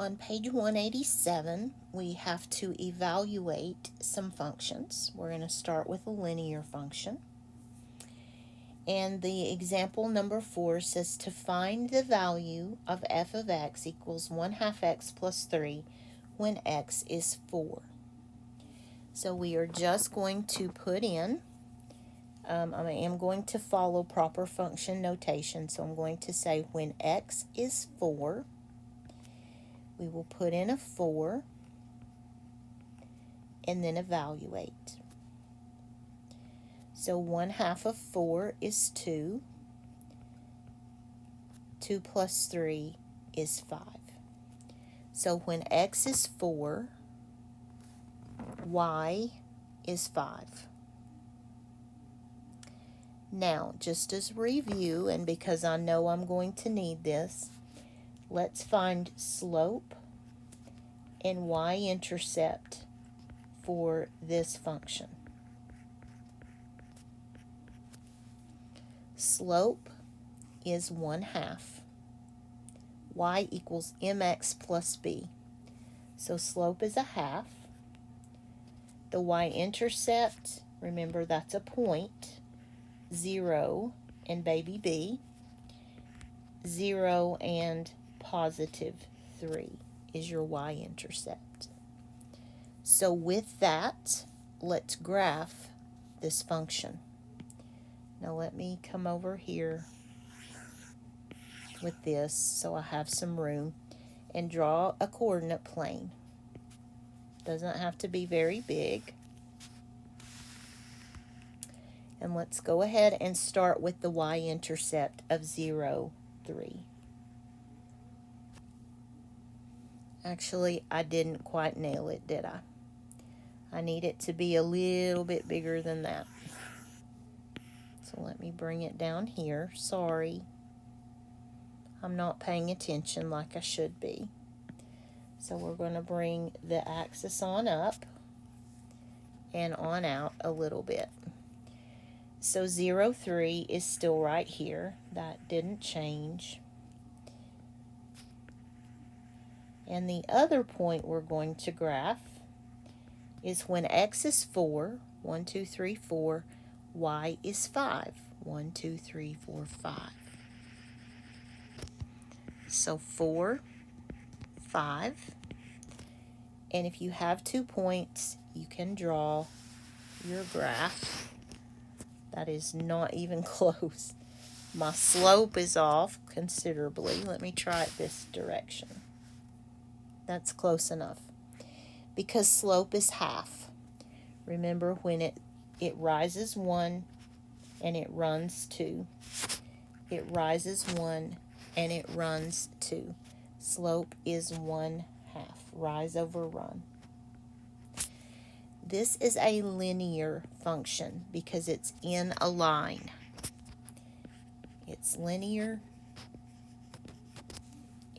On page 187, we have to evaluate some functions. We're going to start with a linear function. And the example number 4 says to find the value of f of x equals 1/2 x plus 3 when x is 4. So we are just going to put in, I am going to follow proper function notation. So I'm going to say when x is 4, we will put in a 4 and then evaluate. So 1/2 of 4 is 2. 2 plus 3 is 5. So when x is 4, y is 5. Now, just as review, and because I know I'm going to need this, let's find slope and y-intercept for this function. Slope is 1/2. Y equals mx plus b. So slope is 1/2. The y-intercept, remember that's a point, 0 and baby b. 0 and positive 3 is your y-intercept. So with that, let's graph this function. Now let me come over here with this so I have some room and draw a coordinate plane. Doesn't have to be very big. And let's go ahead and start with the y-intercept of 0, 3. Actually, I didn't quite nail it, did I? I need it to be a little bit bigger than that. So let me bring it down here. Sorry. I'm not paying attention like I should be. So we're going to bring the axis on up and on out a little bit. So 0, 3 is still right here. That didn't change. And the other point we're going to graph is when x is 4, 1, 2, 3, 4, y is 5, 1, 2, 3, 4, 5. So 4, 5. And if you have 2 points, you can draw your graph. That is not even close. My slope is off considerably. Let me try it this direction. That's close enough. Because slope is half. Remember when it rises 1 and it runs 2. It rises 1 and it runs 2. Slope is 1/2. Rise over run. This is a linear function because it's in a line. It's linear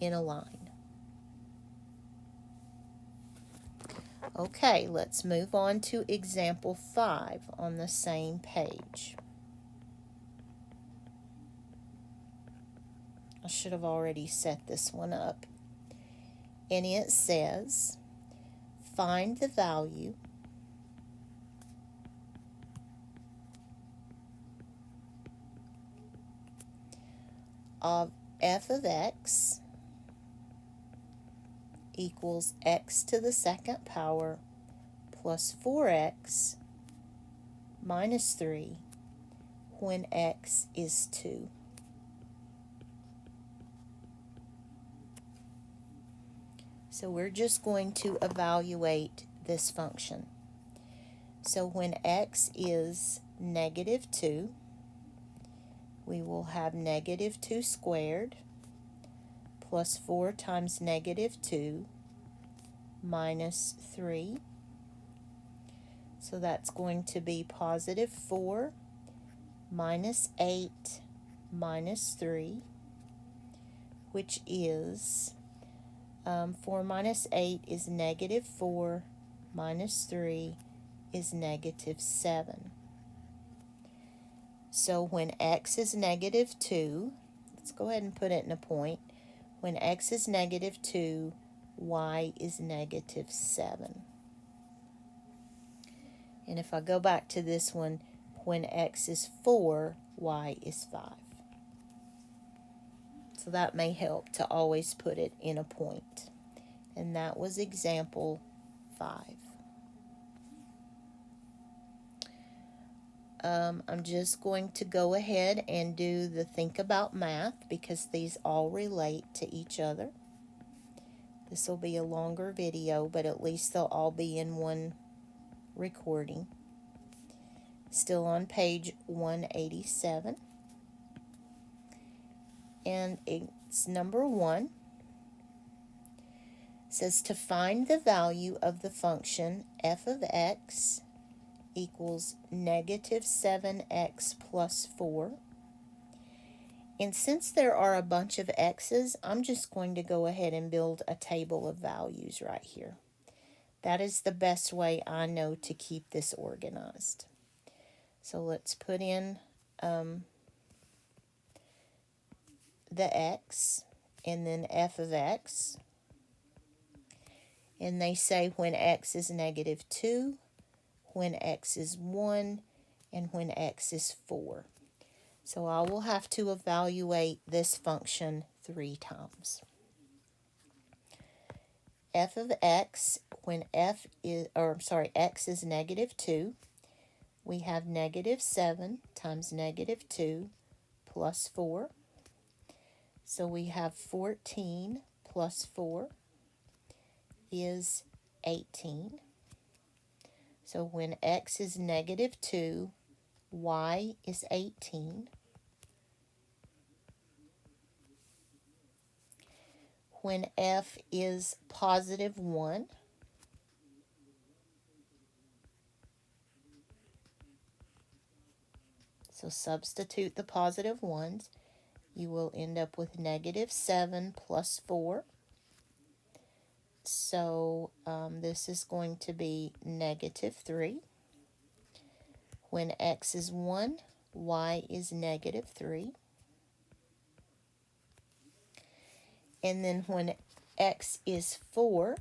in a line. Okay, let's move on to example 5 on the same page. I should have already set this one up. And it says, find the value of f of x equals x to the second power plus 4x minus 3 when x is 2. So we're just going to evaluate this function. So when x is negative 2, we will have negative 2 squared plus 4 times negative 2 minus 3. So that's going to be positive 4 minus 8 minus 3, which is 4 minus 8 is negative 4 minus 3 is negative 7. So when x is negative 2, let's go ahead and put it in a point. When x is negative 2, y is negative 7. And if I go back to this one, when x is 4, y is 5. So that may help to always put it in a point. And that was example 5. I'm just going to go ahead and do the think about math because these all relate to each other. This will be a longer video, but at least they'll all be in one recording. Still on page 187. And it's number 1. It says to find the value of the function f of x equals negative 7x plus 4. And since there are a bunch of x's, I'm just going to go ahead and build a table of values right here. That is the best way I know to keep this organized. So let's put in the x and then f of x. And they say when x is negative 2, when x is 1, and when x is 4. So I will have to evaluate this function 3 times. F of x, when x is negative 2, we have negative 7 times negative 2 plus 4. So we have 14 plus 4 is 18. So when x is negative 2, y is 18. When f is positive 1, so substitute the positive ones, you will end up with negative 7 plus 4. So this is going to be negative 3. When x is 1, y is negative 3. And then when x is 4,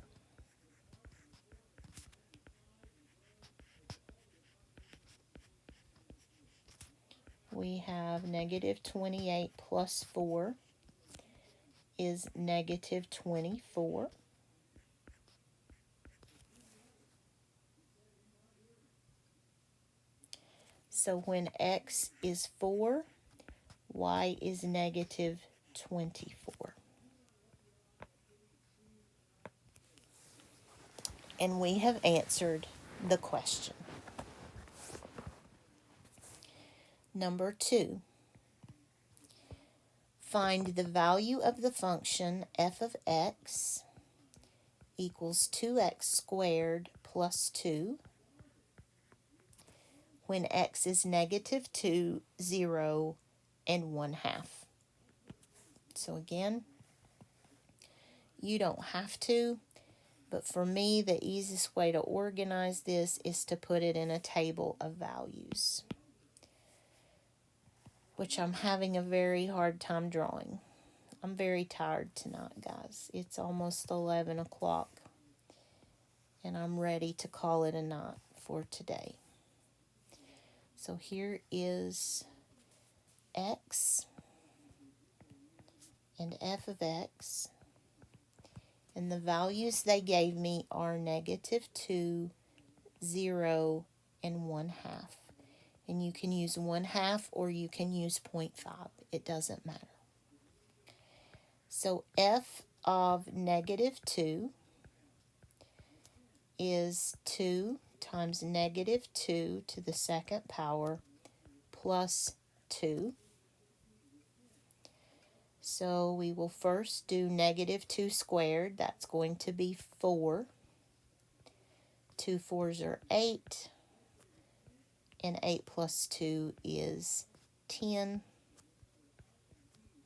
we have negative 28 plus 4 is negative 24. So when x is 4, y is negative 24. And we have answered the question. Number 2. Find the value of the function f of x equals 2x squared plus 2 when x is negative 2, 0, and 1/2. So again, you don't have to, but for me, the easiest way to organize this is to put it in a table of values, which I'm having a very hard time drawing. I'm very tired tonight, guys. It's almost 11 o'clock, and I'm ready to call it a night for today. So here is x and f of x, and the values they gave me are negative 2, 0, and 1/2. And you can use 1/2 or you can use 0.5. It doesn't matter. So f of negative 2 is 2 times negative 2 to the second power plus 2. So we will first do negative 2 squared. That's going to be 4. 2 4s are 8. And 8 plus 2 is 10.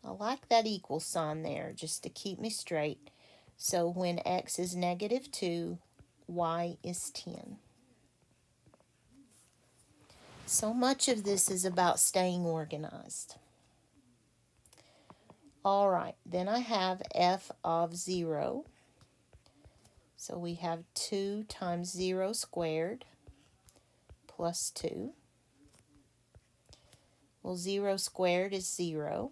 I like that equal sign there just to keep me straight. So when x is negative 2, y is 10. So much of this is about staying organized. All right, then I have f of 0 So we have 2 times 0 squared plus 2. Well, 0 squared is 0.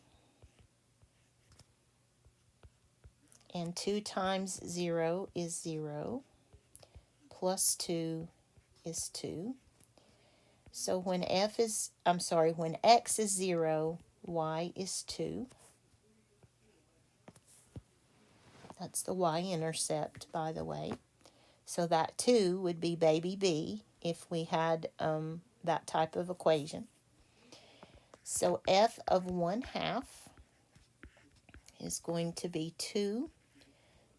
And 2 times 0 is 0. Plus 2 is 2. So when when x is 0, y is 2. That's the y-intercept, by the way. So that 2 would be baby b if we had that type of equation. So f of 1/2 is going to be 2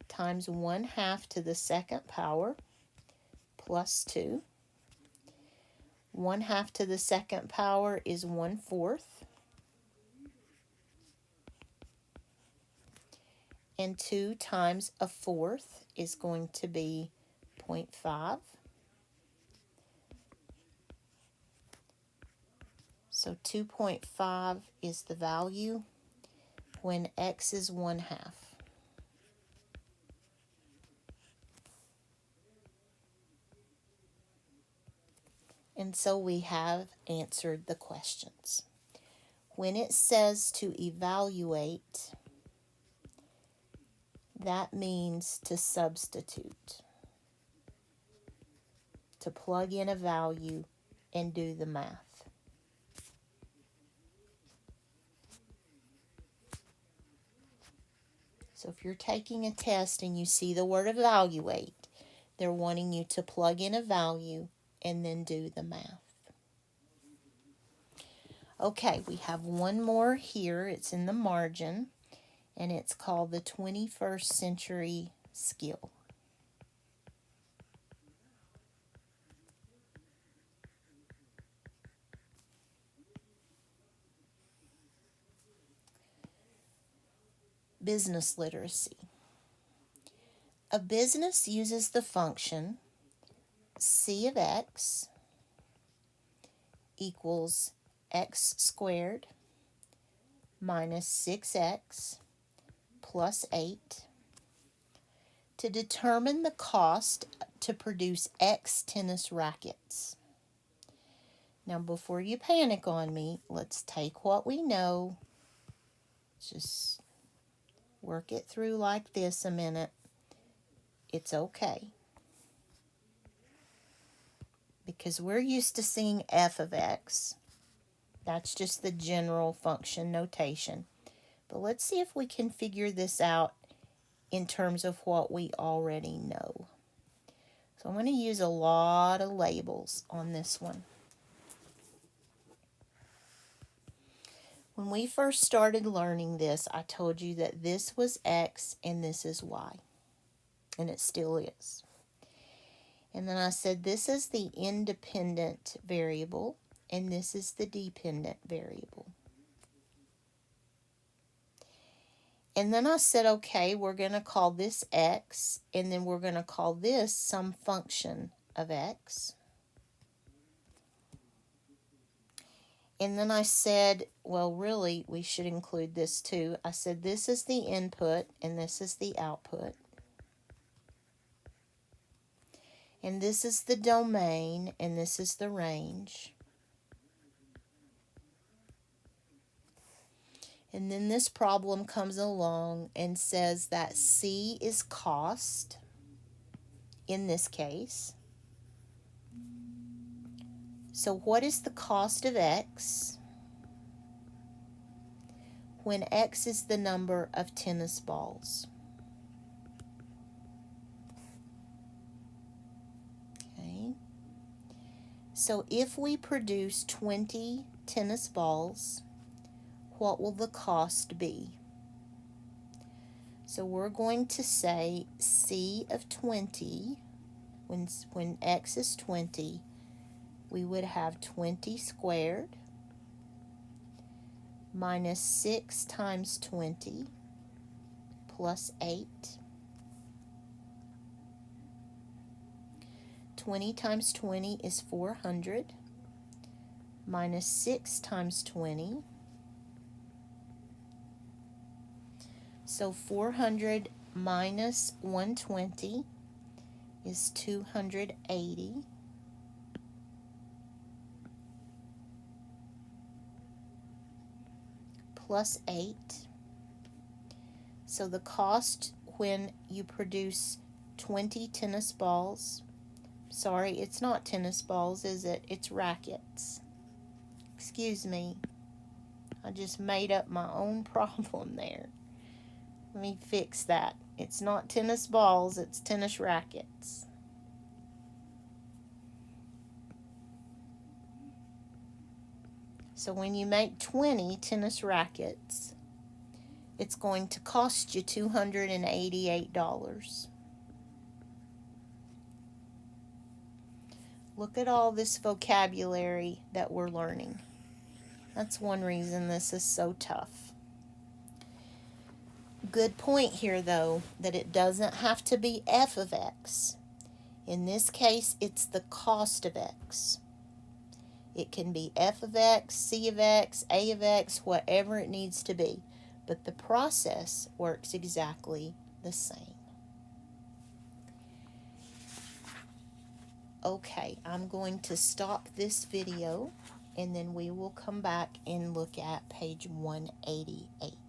times 1/2 to the second power plus 2. 1/2 to the second power is 1/4. And 2 times a fourth is going to be 0.5. So 2.5 is the value when x is 1/2. And so we have answered the questions. When it says to evaluate, that means to substitute, to plug in a value and do the math. So if you're taking a test and you see the word evaluate, they're wanting you to plug in a value and then do the math. Okay, we have one more here. It's in the margin, and it's called the 21st century skill. Business literacy. A business uses the function c of x equals x squared minus 6x plus 8 to determine the cost to produce X tennis rackets. Now, before you panic on me, let's take what we know, just work it through like this a minute. It's okay. Because we're used to seeing f of x. That's just the general function notation. But let's see if we can figure this out in terms of what we already know. So I'm going to use a lot of labels on this one. When we first started learning this, I told you that this was x and this is y. And it still is. And then I said this is the independent variable and this is the dependent variable. And then I said, okay, we're going to call this x, and then we're going to call this some function of x. And then I said, well, really, we should include this too. I said this is the input, and this is the output. And this is the domain, and this is the range. And then this problem comes along and says that C is cost, in this case. So what is the cost of X when X is the number of tennis balls? Okay. So if we produce 20 tennis balls, what will the cost be? So we're going to say C of 20, when X is 20, we would have 20 squared minus 6 times 20 plus 8. 20 times 20 is 400 minus 6 times 20. So 400 minus 120 is 280. Plus 8. So the cost when you produce 20 tennis balls, sorry, it's not tennis balls, is it? It's rackets. Excuse me. I just made up my own problem there. Let me fix that. It's not tennis balls, it's tennis rackets. So when you make 20 tennis rackets, it's going to cost you $288. Look at all this vocabulary that we're learning. That's one reason this is so tough. Good point here, though, that it doesn't have to be f of x. In this case, it's the cost of x. It can be f of x, c of x, a of x, whatever it needs to be. But the process works exactly the same. Okay, I'm going to stop this video and then we will come back and look at page 188.